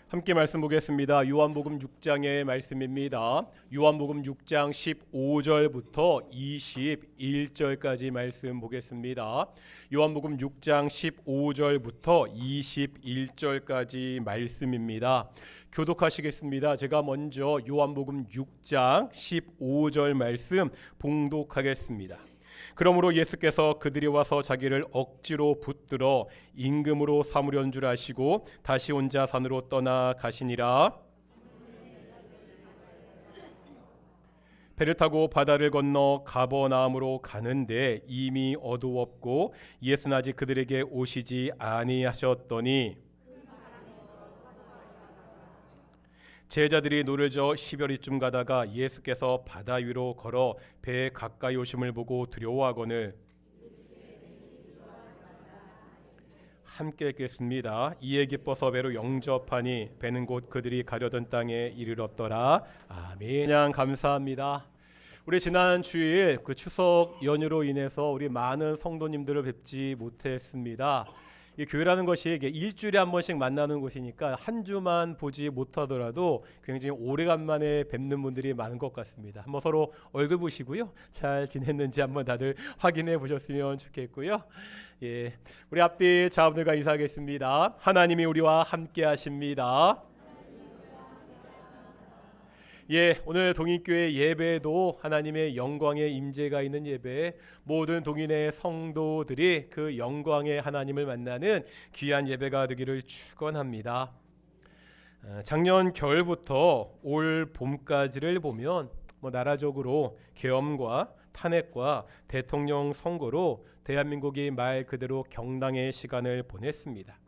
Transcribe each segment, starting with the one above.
함께 말씀 보겠습니다. 요한복음 6장의 말씀입니다. 요한복음 6장 15절부터 21절까지 말씀 보겠습니다. 요한복음 6장 15절부터 21절까지 말씀입니다. 교독하시겠습니다. 제가 먼저 요한복음 6장 15절 말씀 봉독하겠습니다. 그러므로 예수께서 그들이 와서 자기를 억지로 붙들어 임금으로 삼으려는 줄 아시고 다시 혼자 산으로 떠나 가시니라. 배를 타고 바다를 건너 가버나움으로 가는데 이미 어두웠고 예수는 아직 그들에게 오시지 아니하셨더니 제자들이 노를 저 시별이쯤 가다가 예수께서 바다 위로 걸어 배에 가까이 오심을 보고 두려워하거늘 함께 읽겠습니다. 이에 기뻐서 배로 영접하니 배는 곧 그들이 가려던 땅에 이르렀더라. 아멘. 그냥 감사합니다. 우리 지난 주일 그 추석 연휴로 인해서 우리 많은 성도님들을 뵙지 못했습니다. 이 교회라는 것이 이게 일주일에 한 번씩 만나는 곳이니까 한 주만 보지 못하더라도 굉장히 오래간만에 뵙는 분들이 많은 것 같습니다. 한번 서로 얼굴 보시고요, 잘 지냈는지 한번 다들 확인해 보셨으면 좋겠고요. 예, 우리 앞뒤 자분들과 인사하겠습니다. 하나님이 우리와 함께 하십니다. 예, 오늘 동인교회 예배도 하나님의 영광의 임재가 있는 예배, 모든 동인의 성도들이 그 영광의 하나님을 만나는 귀한 예배가 되기를 축원합니다. 작년 겨울부터 올 봄까지를 보면 나라적으로 계엄과 탄핵과 대통령 선거로 대한민국이 말 그대로 경랑의 시간을 보냈습니다.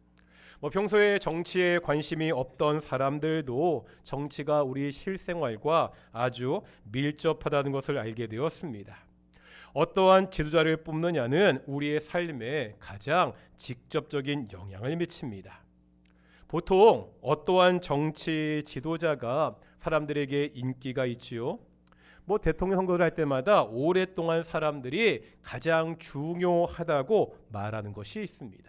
평소에 정치에 관심이 없던 사람들도 정치가 우리 실생활과 아주 밀접하다는 것을 알게 되었습니다. 어떠한 지도자를 뽑느냐는 우리의 삶에 가장 직접적인 영향을 미칩니다. 보통 어떠한 정치 지도자가 사람들에게 인기가 있지요? 대통령 선거를 할 때마다 오랫동안 사람들이 가장 중요하다고 말하는 것이 있습니다.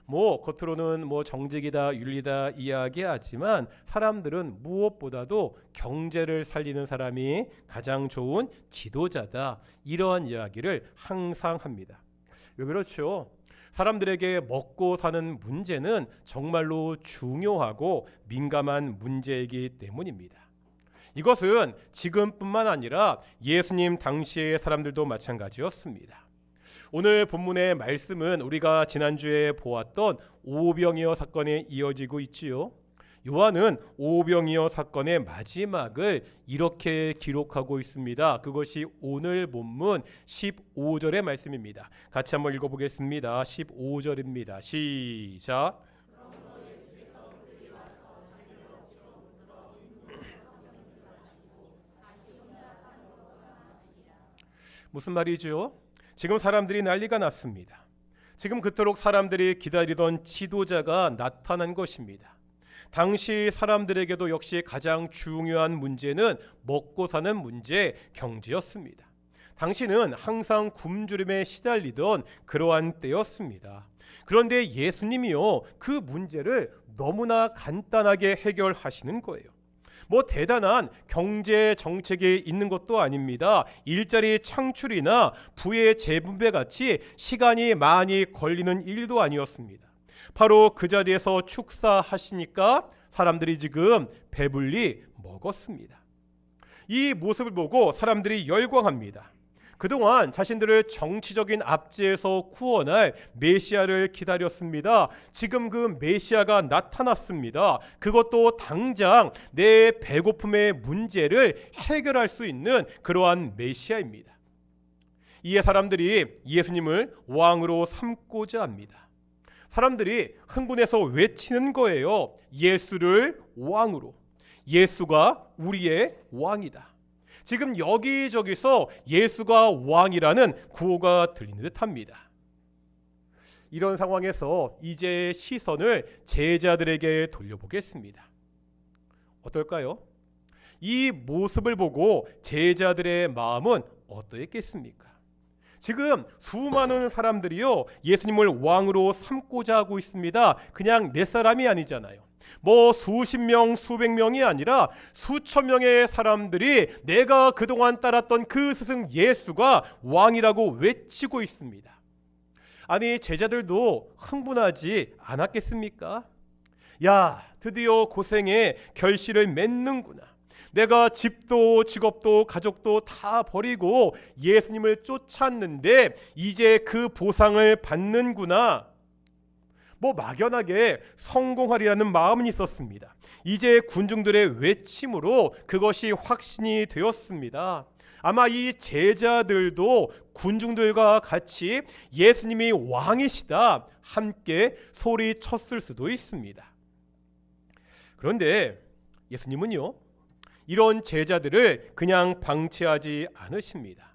겉으로는 정직이다 윤리다 이야기하지만 사람들은 무엇보다도 경제를 살리는 사람이 가장 좋은 지도자다, 이러한 이야기를 항상 합니다. 왜 그렇죠? 사람들에게 먹고 사는 문제는 정말로 중요하고 민감한 문제이기 때문입니다. 이것은 지금뿐만 아니라 예수님 당시의 사람들도 마찬가지였습니다. 오늘 본문의 말씀은 우리가 지난주에 보았던 오병이어 사건에 이어지고 있지요. 요한은 오병이어 사건의 마지막을 이렇게 기록하고 있습니다. 그것이 오늘 본문 15절의 말씀입니다. 같이 한번 읽어보겠습니다. 15절입니다. 시작. 무슨 말이죠? 지금 사람들이 난리가 났습니다. 지금 그토록 사람들이 기다리던 지도자가 나타난 것입니다. 당시 사람들에게도 역시 가장 중요한 문제는 먹고 사는 문제, 경제였습니다. 당시는 항상 굶주림에 시달리던 그러한 때였습니다. 그런데 예수님이요, 그 문제를 너무나 간단하게 해결하시는 거예요. 대단한 경제 정책이 있는 것도 아닙니다. 일자리 창출이나 부의 재분배 같이 시간이 많이 걸리는 일도 아니었습니다. 바로 그 자리에서 축사하시니까 사람들이 지금 배불리 먹었습니다. 이 모습을 보고 사람들이 열광합니다. 그동안 자신들을 정치적인 압제에서 구원할 메시아를 기다렸습니다. 지금 그 메시아가 나타났습니다. 그것도 당장 내 배고픔의 문제를 해결할 수 있는 그러한 메시아입니다. 이에 사람들이 예수님을 왕으로 삼고자 합니다. 사람들이 흥분해서 외치는 거예요. 예수를 왕으로. 예수가 우리의 왕이다. 지금 여기저기서 예수가 왕이라는 구호가 들리는 듯합니다. 이런 상황에서 이제 시선을 제자들에게 돌려보겠습니다. 어떨까요? 이 모습을 보고 제자들의 마음은 어떠했겠습니까? 지금 수많은 사람들이요 예수님을 왕으로 삼고자 하고 있습니다. 그냥 몇 사람이 아니잖아요. 뭐 수십 명, 수백 명이 아니라 수천 명의 사람들이 내가 그동안 따랐던 그 스승 예수가 왕이라고 외치고 있습니다. 아니 제자들도 흥분하지 않았겠습니까? 야, 드디어 고생의 결실을 맺는구나. 내가 집도 직업도 가족도 다 버리고 예수님을 쫓았는데 이제 그 보상을 받는구나. 뭐 막연하게 성공하리라는 마음은 있었습니다. 이제 군중들의 외침으로 그것이 확신이 되었습니다. 아마 이 제자들도 군중들과 같이 예수님이 왕이시다 함께 소리쳤을 수도 있습니다. 그런데 예수님은요 이런 제자들을 그냥 방치하지 않으십니다.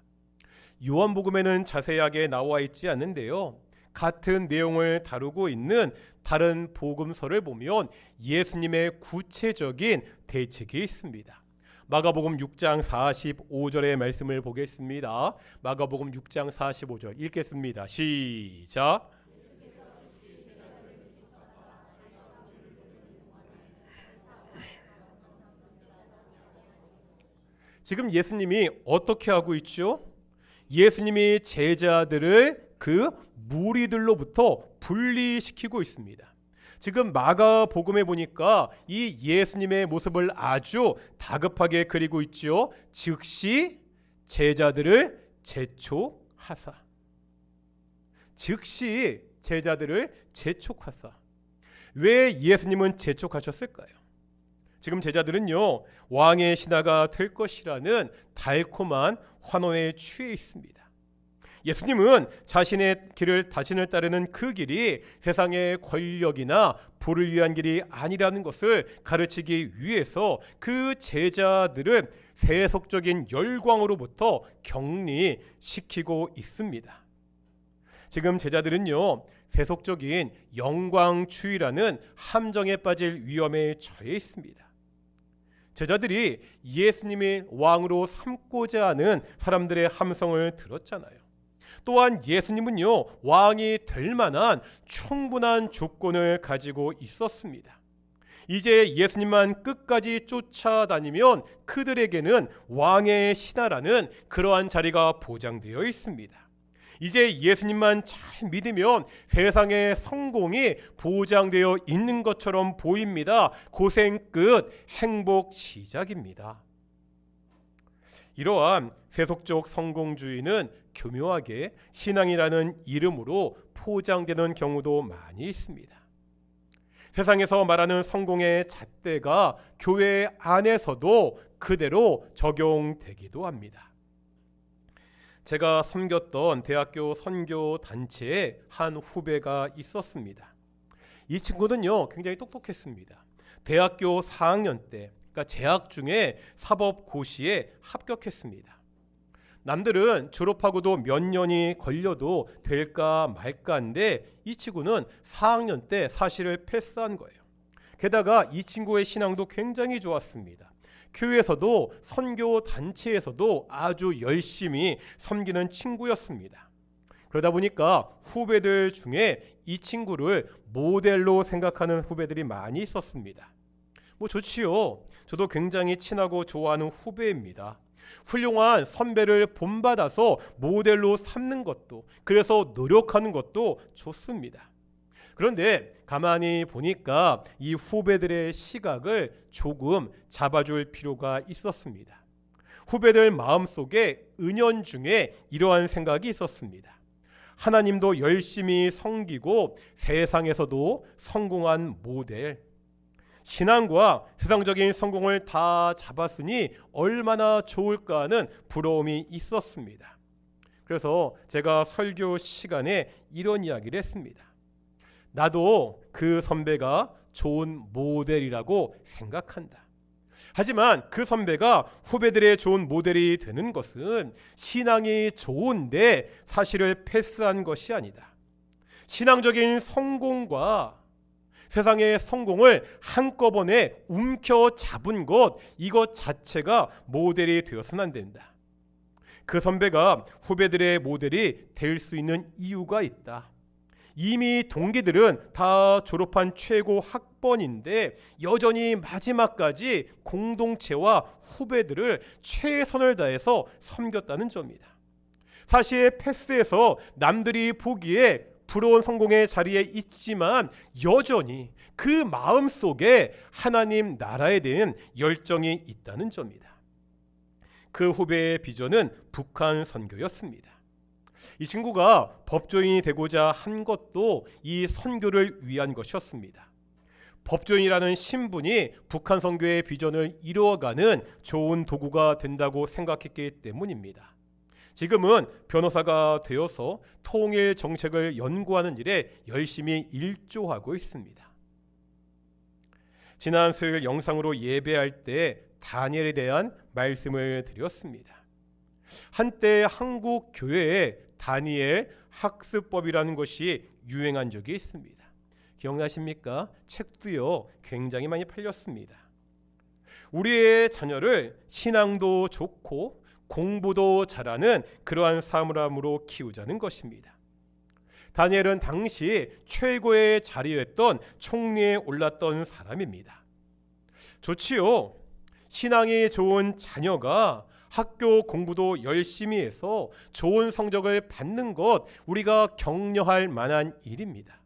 요한복음에는 자세하게 나와 있지 않는데요, 같은 내용을 다루고 있는 다른 복음서를 보면 예수님의 구체적인 대책이 있습니다. 마가복음 6장 45절의 말씀을 보겠습니다. 마가복음 6장 45절 읽겠습니다. 시작. 지금 예수님이 어떻게 하고 있죠? 예수님이 제자들을 그 무리들로부터 분리시키고 있습니다. 지금 마가복음에 보니까 이 예수님의 모습을 아주 다급하게 그리고 있죠. 즉시 제자들을 재촉하사. 즉시 제자들을 재촉하사. 왜 예수님은 재촉하셨을까요? 지금 제자들은요 왕의 신하가 될 것이라는 달콤한 환호에 취해 있습니다. 예수님은 자신의 길을 자신을 따르는 그 길이 세상의 권력이나 부를 위한 길이 아니라는 것을 가르치기 위해서 그 제자들을 세속적인 열광으로부터 격리시키고 있습니다. 지금 제자들은요 세속적인 영광주의라는 함정에 빠질 위험에 처해 있습니다. 제자들이 예수님이 왕으로 삼고자 하는 사람들의 함성을 들었잖아요. 또한 예수님은요 왕이 될 만한 충분한 조건을 가지고 있었습니다. 이제 예수님만 끝까지 쫓아다니면 그들에게는 왕의 신하라는 그러한 자리가 보장되어 있습니다. 이제 예수님만 잘 믿으면 세상의 성공이 보장되어 있는 것처럼 보입니다. 고생 끝, 행복 시작입니다. 이러한 세속적 성공주의는 교묘하게 신앙이라는 이름으로 포장되는 경우도 많이 있습니다. 세상에서 말하는 성공의 잣대가 교회 안에서도 그대로 적용되기도 합니다. 제가 섬겼던 대학교 선교 단체에 한 후배가 있었습니다. 이 친구는요 굉장히 똑똑했습니다. 대학교 4학년 때, 그러니까 재학 중에 사법고시에 합격했습니다. 남들은 졸업하고도 몇 년이 걸려도 될까 말까인데 이 친구는 4학년 때 사실을 패스한 거예요. 게다가 이 친구의 신앙도 굉장히 좋았습니다. 교회에서도 선교 단체에서도 아주 열심히 섬기는 친구였습니다. 그러다 보니까 후배들 중에 이 친구를 모델로 생각하는 후배들이 많이 있었습니다. 뭐 좋지요. 저도 굉장히 친하고 좋아하는 후배입니다. 훌륭한 선배를 본받아서 모델로 삼는 것도, 그래서 노력하는 것도 좋습니다. 그런데 가만히 보니까 이 후배들의 시각을 조금 잡아줄 필요가 있었습니다. 후배들 마음속에 은연중에 이러한 생각이 있었습니다. 하나님도 열심히 섬기고 세상에서도 성공한 모델, 신앙과 세상적인 성공을 다 잡았으니 얼마나 좋을까 하는 부러움이 있었습니다. 그래서 제가 설교 시간에 이런 이야기를 했습니다. 나도 그 선배가 좋은 모델이라고 생각한다. 하지만 그 선배가 후배들의 좋은 모델이 되는 것은 신앙이 좋은데 사실을 패스한 것이 아니다. 신앙적인 성공과 세상의 성공을 한꺼번에 움켜잡은 것, 이것 자체가 모델이 되어서는 안 된다. 그 선배가 후배들의 모델이 될 수 있는 이유가 있다. 이미 동기들은 다 졸업한 최고 학번인데 여전히 마지막까지 공동체와 후배들을 최선을 다해서 섬겼다는 점이다. 사실 패스에서 남들이 보기에 부러운 성공의 자리에 있지만 여전히 그 마음속에 하나님 나라에 대한 열정이 있다는 점이다. 그 후배의 비전은 북한 선교였습니다. 이 친구가 법조인이 되고자 한 것도 이 선교를 위한 것이었습니다. 법조인이라는 신분이 북한 선교의 비전을 이루어가는 좋은 도구가 된다고 생각했기 때문입니다. 지금은 변호사가 되어서 통일 정책을 연구하는 일에 열심히 일조하고 있습니다. 지난 수요일 영상으로 예배할 때 다니엘에 대한 말씀을 드렸습니다. 한때 한국 교회에 다니엘 학습법이라는 것이 유행한 적이 있습니다. 기억나십니까? 책도요 굉장히 많이 팔렸습니다. 우리의 자녀를 신앙도 좋고 공부도 잘하는 그러한 사람으로 키우자는 것입니다. 다니엘은 당시 최고의 자리였던 총리에 올랐던 사람입니다. 좋지요. 신앙이 좋은 자녀가 학교 공부도 열심히 해서 좋은 성적을 받는 것 우리가 격려할 만한 일입니다.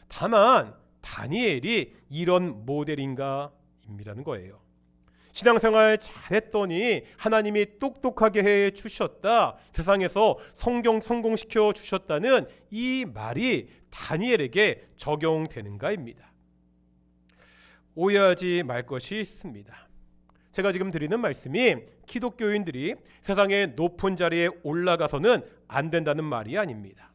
다만 다니엘이 이런 모델인가 입니다는 거예요. 신앙생활 잘했더니 하나님이 똑똑하게 해 주셨다, 세상에서 성공시켜 주셨다는 이 말이 다니엘에게 적용되는가입니다. 오해하지 말 것이 있습니다. 제가 지금 드리는 말씀이 기독교인들이 세상의 높은 자리에 올라가서는 안 된다는 말이 아닙니다.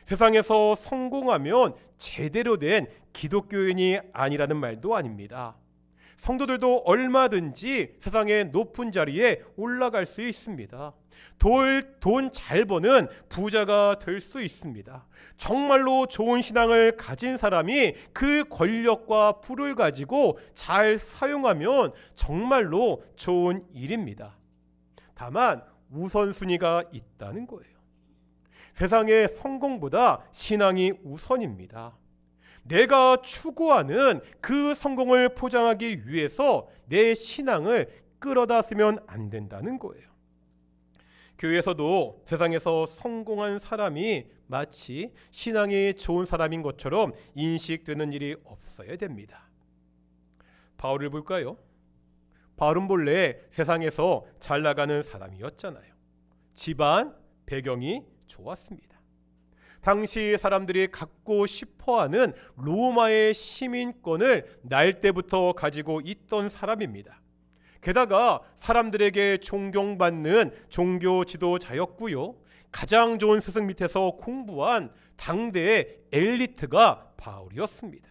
세상에서 성공하면 제대로 된 기독교인이 아니라는 말도 아닙니다. 성도들도 얼마든지 세상의 높은 자리에 올라갈 수 있습니다. 돈 잘 버는 부자가 될 수 있습니다. 정말로 좋은 신앙을 가진 사람이 그 권력과 부를 가지고 잘 사용하면 정말로 좋은 일입니다. 다만 우선순위가 있다는 거예요. 세상의 성공보다 신앙이 우선입니다. 내가 추구하는 그 성공을 포장하기 위해서 내 신앙을 끌어다 쓰면 안 된다는 거예요. 교회에서도 세상에서 성공한 사람이 마치 신앙이 좋은 사람인 것처럼 인식되는 일이 없어야 됩니다. 바울을 볼까요? 바울은 본래 세상에서 잘 나가는 사람이었잖아요. 집안, 배경이 좋았습니다. 당시 사람들이 갖고 싶어하는 로마의 시민권을 날 때부터 가지고 있던 사람입니다. 게다가 사람들에게 존경받는 종교 지도자였고요. 가장 좋은 스승 밑에서 공부한 당대의 엘리트가 바울이었습니다.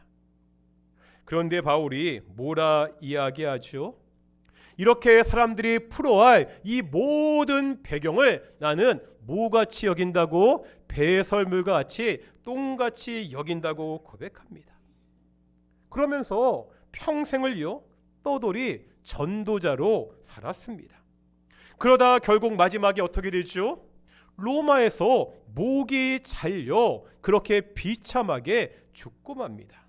그런데 바울이 뭐라 이야기하죠? 이렇게 사람들이 풀어할 이 모든 배경을 나는 뭐같이 여긴다고? 배설물과 같이 똥같이 여긴다고 고백합니다. 그러면서 평생을요 떠돌이 전도자로 살았습니다. 그러다 결국 마지막에 어떻게 되죠? 로마에서 목이 잘려 그렇게 비참하게 죽고 맙니다.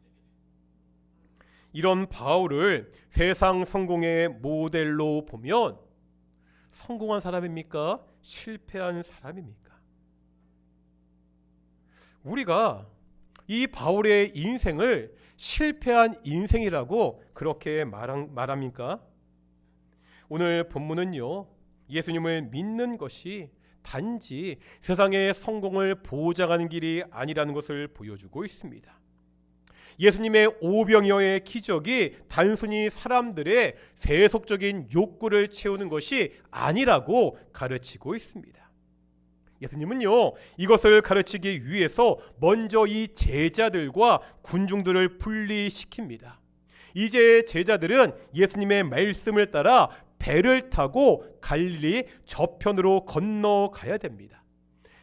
이런 바울을 세상 성공의 모델로 보면 성공한 사람입니까? 실패한 사람입니까? 우리가 이 바울의 인생을 실패한 인생이라고 그렇게 말합니까? 오늘 본문은요, 예수님을 믿는 것이 단지 세상의 성공을 보장하는 길이 아니라는 것을 보여주고 있습니다. 예수님의 오병이어의 기적이 단순히 사람들의 세속적인 욕구를 채우는 것이 아니라고 가르치고 있습니다. 예수님은요, 이것을 가르치기 위해서 먼저 이 제자들과 군중들을 분리시킵니다. 이제 제자들은 예수님의 말씀을 따라 배를 타고 갈릴리 저편으로 건너가야 됩니다.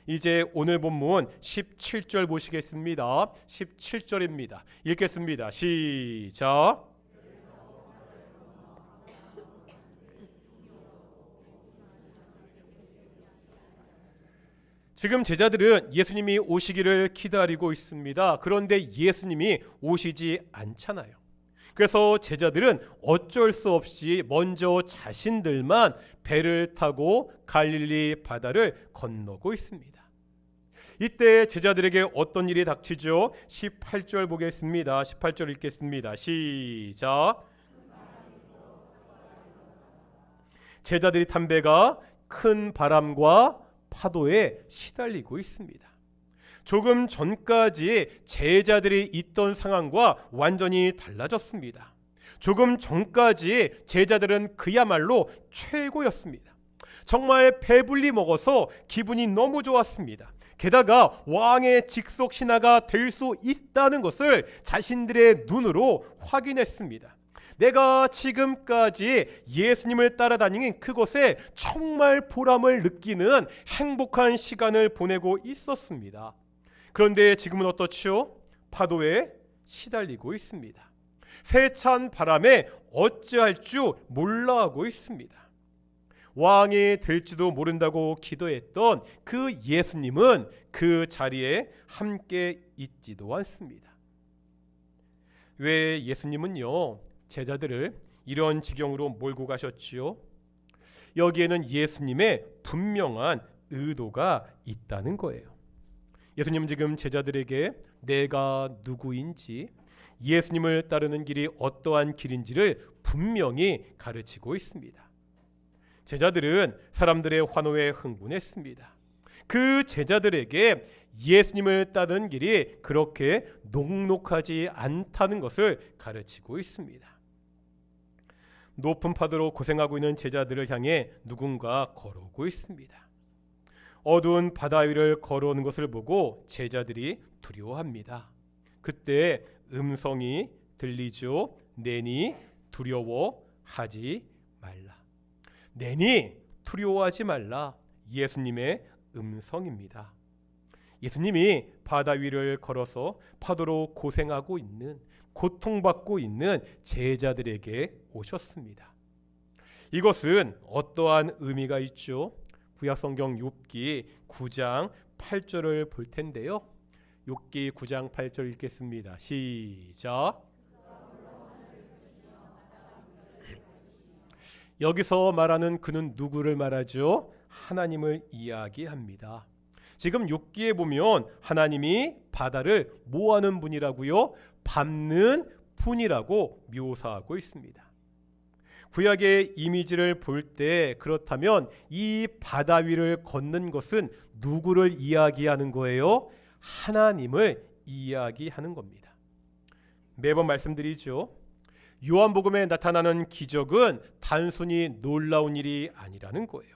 이제 오늘 본문 17절 보시겠습니다. 17절입니다. 읽겠습니다. 시작. 지금 제자들은 예수님이 오시기를 기다리고 있습니다. 그런데 예수님이 오시지 않잖아요. 그래서 제자들은 어쩔 수 없이 먼저 자신들만 배를 타고 갈릴리 바다를 건너고 있습니다. 이때 제자들에게 어떤 일이 닥치죠? 18절 보겠습니다. 18절 읽겠습니다. 시작. 제자들이 탄 배가 큰 바람과 파도에 시달리고 있습니다. 조금 전까지 제자들이 있던 상황과 완전히 달라졌습니다. 조금 전까지 제자들은 그야말로 최고였습니다. 정말 배불리 먹어서 기분이 너무 좋았습니다. 게다가 왕의 직속 신하가 될 수 있다는 것을 자신들의 눈으로 확인했습니다. 내가 지금까지 예수님을 따라다니는 그곳에 정말 보람을 느끼는 행복한 시간을 보내고 있었습니다. 그런데 지금은 어떻지요? 파도에 시달리고 있습니다. 세찬 바람에 어찌할 줄 몰라하고 있습니다. 왕이 될지도 모른다고 기도했던 그 예수님은 그 자리에 함께 있지도 않습니다. 왜 예수님은요 제자들을 이런 지경으로 몰고 가셨지요? 여기에는 예수님의 분명한 의도가 있다는 거예요. 예수님은 지금 제자들에게 내가 누구인지, 예수님을 따르는 길이 어떠한 길인지를 분명히 가르치고 있습니다. 제자들은 사람들의 환호에 흥분했습니다. 그 제자들에게 예수님을 따르는 길이 그렇게 녹록하지 않다는 것을 가르치고 있습니다. 높은 파도로 고생하고 있는 제자들을 향해 누군가 걸어오고 있습니다. 어두운 바다 위를 걸어오는 것을 보고 제자들이 두려워합니다. 그때 음성이 들리죠. 내니 두려워하지 말라. 내니 두려워하지 말라. 예수님의 음성입니다. 예수님이 바다 위를 걸어서 파도로 고생하고 있는, 고통받고 있는 제자들에게 오셨습니다. 이것은 어떠한 의미가 있죠? 구약성경 욥기 9장 8절을 볼 텐데요. 욥기 9장 8절 읽겠습니다. 시작. 여기서 말하는 그는 누구를 말하죠? 하나님을 이야기합니다. 지금 욥기에 보면 하나님이 바다를 뭐하는 분이라고요? 밟는 분이라고 묘사하고 있습니다. 구약의 이미지를 볼 때 그렇다면 이 바다 위를 걷는 것은 누구를 이야기하는 거예요? 하나님을 이야기하는 겁니다. 매번 말씀드리죠. 요한복음에 나타나는 기적은 단순히 놀라운 일이 아니라는 거예요.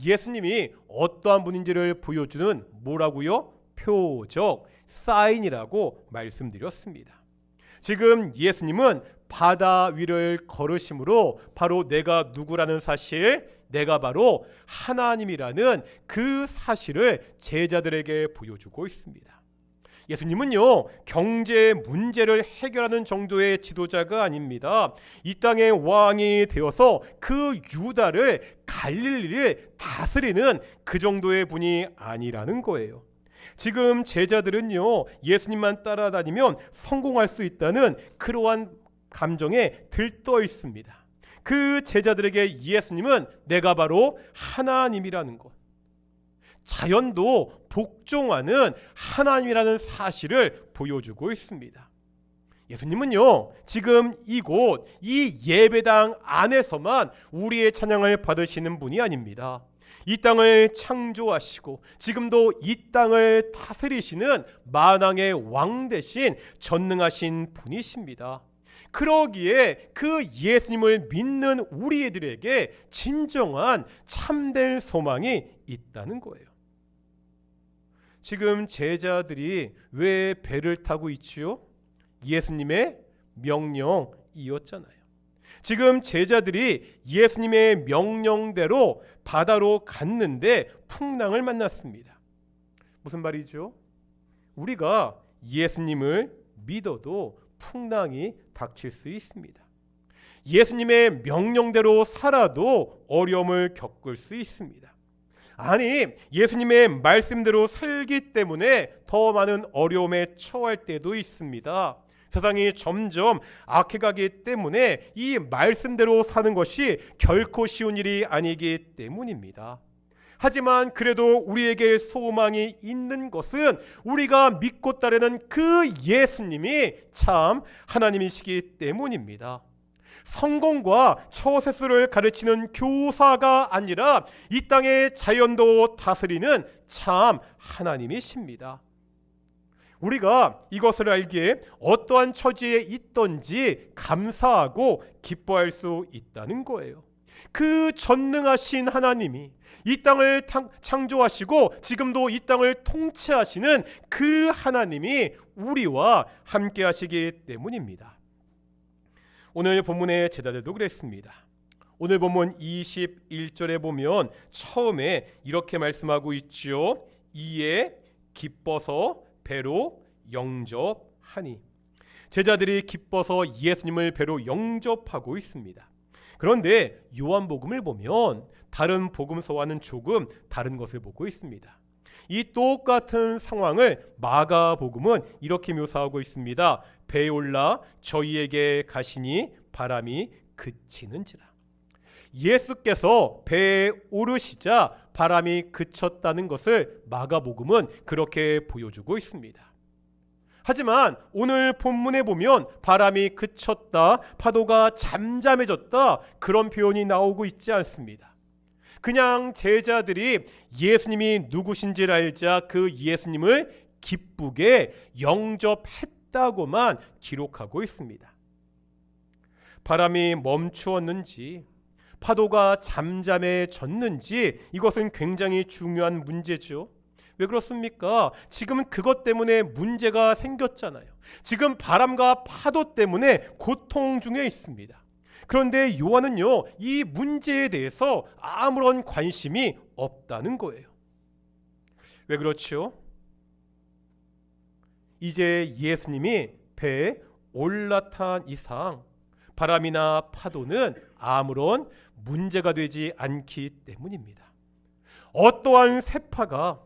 예수님이 어떠한 분인지를 보여주는 뭐라고요? 표적, 사인이라고 말씀드렸습니다. 지금 예수님은 바다 위를 걸으심으로 바로 내가 누구라는 사실, 내가 바로 하나님이라는 그 사실을 제자들에게 보여주고 있습니다. 예수님은요 경제 문제를 해결하는 정도의 지도자가 아닙니다. 이 땅의 왕이 되어서 그 유다를, 갈릴리를 다스리는 그 정도의 분이 아니라는 거예요. 지금 제자들은요 예수님만 따라다니면 성공할 수 있다는 그러한 감정에 들떠 있습니다. 그 제자들에게 예수님은 내가 바로 하나님이라는 것, 자연도 복종하는 하나님이라는 사실을 보여주고 있습니다. 예수님은요 지금 이곳 이 예배당 안에서만 우리의 찬양을 받으시는 분이 아닙니다. 이 땅을 창조하시고 지금도 이 땅을 다스리시는 만왕의 왕 대신 전능하신 분이십니다. 그러기에 그 예수님을 믿는 우리들에게 진정한 참된 소망이 있다는 거예요. 지금 제자들이 왜 배를 타고 있지요? 예수님의 명령이었잖아요. 지금 제자들이 예수님의 명령대로 바다로 갔는데 풍랑을 만났습니다. 무슨 말이죠? 우리가 예수님을 믿어도 풍랑이 닥칠 수 있습니다. 예수님의 명령대로 살아도 어려움을 겪을 수 있습니다. 아니, 예수님의 말씀대로 살기 때문에 더 많은 어려움에 처할 때도 있습니다. 세상이 점점 악해가기 때문에 이 말씀대로 사는 것이 결코 쉬운 일이 아니기 때문입니다. 하지만 그래도 우리에게 소망이 있는 것은 우리가 믿고 따르는 그 예수님이 참 하나님이시기 때문입니다. 성공과 처세술을 가르치는 교사가 아니라 이 땅의 자연도 다스리는 참 하나님이십니다. 우리가 이것을 알기에 어떠한 처지에 있든지 감사하고 기뻐할 수 있다는 거예요. 그 전능하신 하나님이 이 땅을 창조하시고 지금도 이 땅을 통치하시는 그 하나님이 우리와 함께 하시기 때문입니다. 오늘 본문의 제자들도 그랬습니다. 오늘 본문 21절에 보면 처음에 이렇게 말씀하고 있죠. 이에 기뻐서 배로 영접하니. 제자들이 기뻐서 예수님을 배로 영접하고 있습니다. 그런데 요한복음을 보면 다른 복음서와는 조금 다른 것을 보고 있습니다. 이 똑같은 상황을 마가복음은 이렇게 묘사하고 있습니다. 배에 올라 저희에게 가시니 바람이 그치는지라. 예수께서 배에 오르시자 바람이 그쳤다는 것을 마가복음은 그렇게 보여주고 있습니다. 하지만 오늘 본문에 보면 바람이 그쳤다, 파도가 잠잠해졌다, 그런 표현이 나오고 있지 않습니다. 그냥 제자들이 예수님이 누구신지를 알자 그 예수님을 기쁘게 영접했다고만 기록하고 있습니다. 바람이 멈추었는지 파도가 잠잠해졌는지 이것은 굉장히 중요한 문제죠. 왜 그렇습니까? 지금 그것 때문에 문제가 생겼잖아요. 지금 바람과 파도 때문에 고통 중에 있습니다. 그런데 요한은요, 이 문제에 대해서 아무런 관심이 없다는 거예요. 왜 그렇죠? 이제 예수님이 배에 올라탄 이상 바람이나 파도는 아무런 문제가 되지 않기 때문입니다. 어떠한 세파가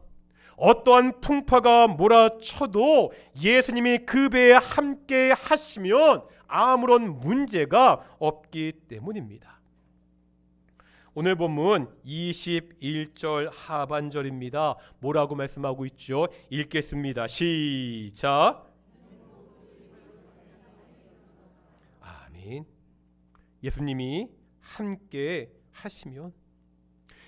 어떠한 풍파가 몰아쳐도 예수님이 그 배에 함께 하시면 아무런 문제가 없기 때문입니다. 오늘 본문 21절 하반절입니다. 뭐라고 말씀하고 있죠? 읽겠습니다. 시작. 아멘. 예수님이 함께 하시면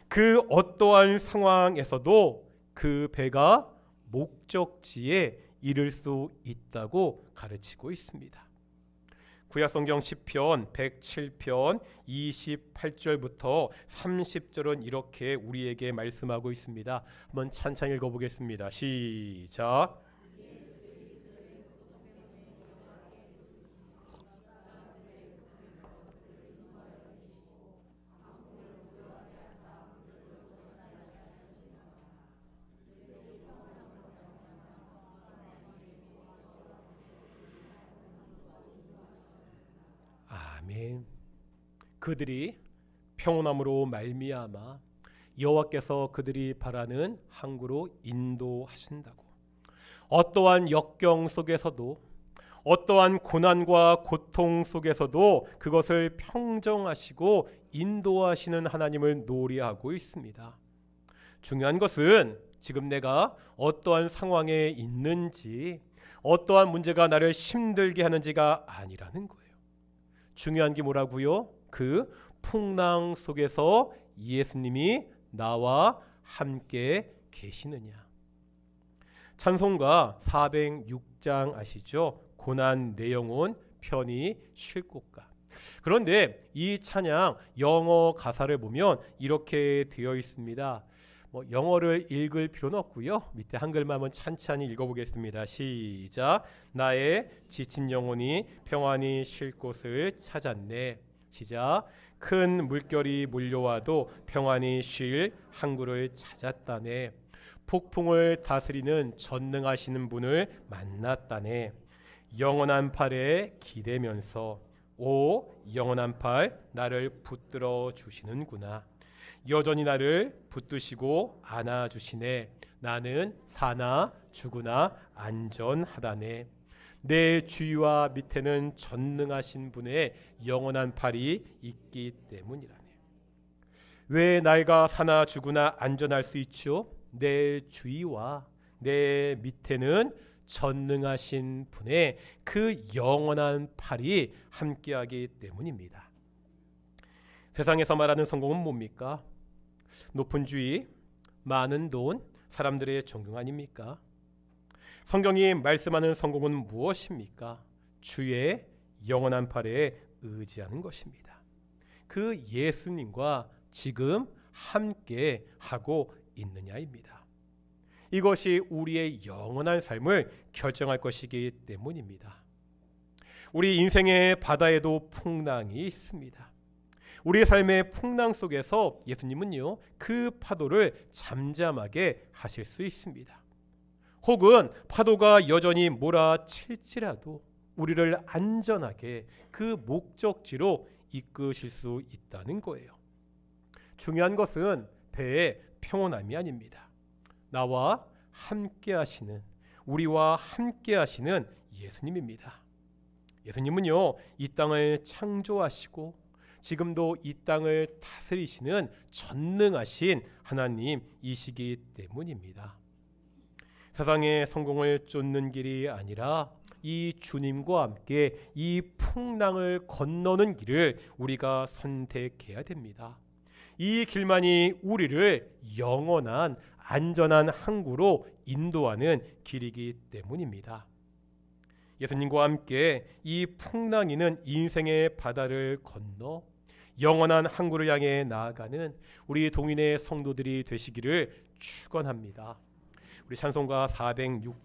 그 어떠한 상황에서도 그 배가 목적지에 이를 수 있다고 가르치고 있습니다. 구약성경 시편 107편 28절부터 30절은 이렇게 우리에게 말씀하고 있습니다. 한번 찬찬히 읽어보겠습니다. 시작. 아멘. 그들이 평온함으로 말미암아 여호와께서 그들이 바라는 항구로 인도하신다고. 어떠한 역경 속에서도 어떠한 고난과 고통 속에서도 그것을 평정하시고 인도하시는 하나님을 노래하고 있습니다. 중요한 것은 지금 내가 어떠한 상황에 있는지 어떠한 문제가 나를 힘들게 하는지가 아니라는 거예요. 중요한 게 뭐라고요? 그 풍랑 속에서 예수님이 나와 함께 계시느냐. 찬송가 406장 아시죠? 고난 내 영혼 편히 쉴 곳가. 그런데 이 찬양 영어 가사를 보면 이렇게 되어 있습니다. 영어를 읽을 필요는 없고요. 밑에 한글만 한번 찬찬히 읽어보겠습니다. 시작. 나의 지친 영혼이 평안히 쉴 곳을 찾았네. 시작. 큰 물결이 몰려와도 평안히 쉴 항구를 찾았다네. 폭풍을 다스리는 전능하시는 분을 만났다네. 영원한 팔에 기대면서 오 영원한 팔 나를 붙들어 주시는구나. 여전히 나를 붙드시고 안아주시네. 나는 사나 죽으나 안전하다네. 내 주위와 밑에는 전능하신 분의 영원한 팔이 있기 때문이라네. 왜 나이가 사나 죽으나 안전할 수 있죠? 내 주위와 내 밑에는 전능하신 분의 그 영원한 팔이 함께하기 때문입니다. 세상에서 말하는 성공은 뭡니까? 높은 주위, 많은 돈, 사람들의 존경 아닙니까? 성경이 말씀하는 성공은 무엇입니까? 주의 영원한 팔에 의지하는 것입니다. 그 예수님과 지금 함께 하고 있느냐입니다. 이것이 우리의 영원한 삶을 결정할 것이기 때문입니다. 우리 인생의 바다에도 풍랑이 있습니다. 우리의 삶의 풍랑 속에서 예수님은요, 그 파도를 잠잠하게 하실 수 있습니다. 혹은 파도가 여전히 몰아칠지라도 우리를 안전하게 그 목적지로 이끄실 수 있다는 거예요. 중요한 것은 배의 평온함이 아닙니다. 나와 함께 하시는, 우리와 함께 하시는 예수님입니다. 예수님은요, 이 땅을 창조하시고 지금도 이 땅을 다스리시는 전능하신 하나님이시기 때문입니다. 세상의 성공을 쫓는 길이 아니라 이 주님과 함께 이 풍랑을 건너는 길을 우리가 선택해야 됩니다. 이 길만이 우리를 영원한 안전한 항구로 인도하는 길이기 때문입니다. 예수님과 함께 이 풍랑이는 인생의 바다를 건너 영원한 항구를 향해 나아가는 우리 동인의 성도들이 되시기를 축원합니다. 우리 찬송가 406